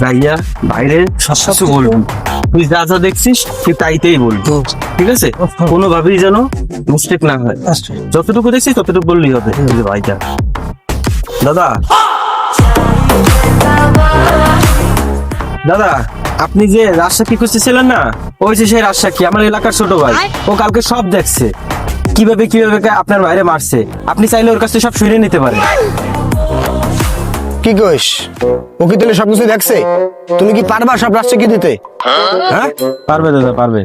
যাইয়া বাইরে সবকিছু বলবি, তুই যা যা দেখছিস তুই তাইতেই বলবি, ঠিক আছে? কোনোভাবেই যেন মিস্টেক না হয়। যতটুকু দেখছিস ততটুকু বললেই হবে। এই যে ভাইটা, দাদা দাদা, আপনি যে রাজশাহী খুঁজতেছিলেন না, ওই যে সেই রাজশাহী, আমার এলাকার ছোট ভাই। ও কালকে সব দেখছে, কিভাবে কিভাবে আপনার বাইরে মারছে। আপনি চাইলে ওর কাছ থেকে সব শুনে নিতে পারেন। কি কইস? ও কি তাহলে সবকিছু দেখছে? তুমি কি পারবা সব রাষ্ট্রকে দিতে? হ্যাঁ, পারবে দাদা, পারবে।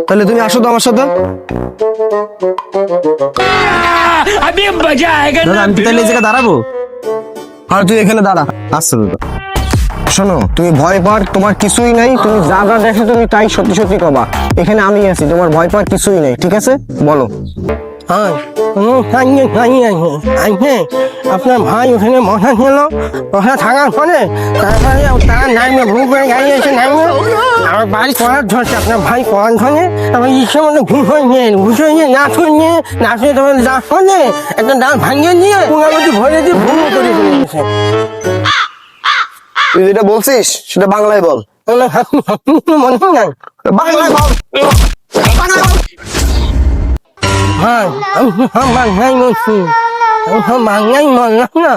তাহলে তুমি আসো তো আমার সাথে। দাদা আমি কি তাহলে এই জায়গায় দাঁড়াবো? আর তুই এখানে দাঁড়া। আচ্ছা দাদা। শোনো, তুমি ভয় পাওয়ার তোমার কিছুই নাই। তুমি যা যা দেখো তুমি তাই সত্যি সত্যি কবা। এখানে আমি আছি, তোমার ভয় পাওয়ার কিছুই নেই, ঠিক আছে? বলো। হ্যাঁ, আপনার ভাই ওখানে বসা ছিল, বসা থাকার পরে তারপরে তারা নামে ভুল করে গাড়ি এসে নামে আমার বাড়ি করার ধরছে। আপনার ভাই করার ধরে আমার ইচ্ছে মতো ঘুষ হয়ে না শুনিয়ে না শুনে তোমার যা শোনে একটা ডাল ভাঙিয়ে নিয়ে পুনরাবৃত্তি ভরে দিয়ে ভুল করে ফেলেছে। তুই যেটা বলছিস সেটা বাংলায় বল। মনে হয় না বাংলায় বল। হ্যাঁ, আমি সব বাংলায় বলছি, আমি সব বাংলায় বললাম না।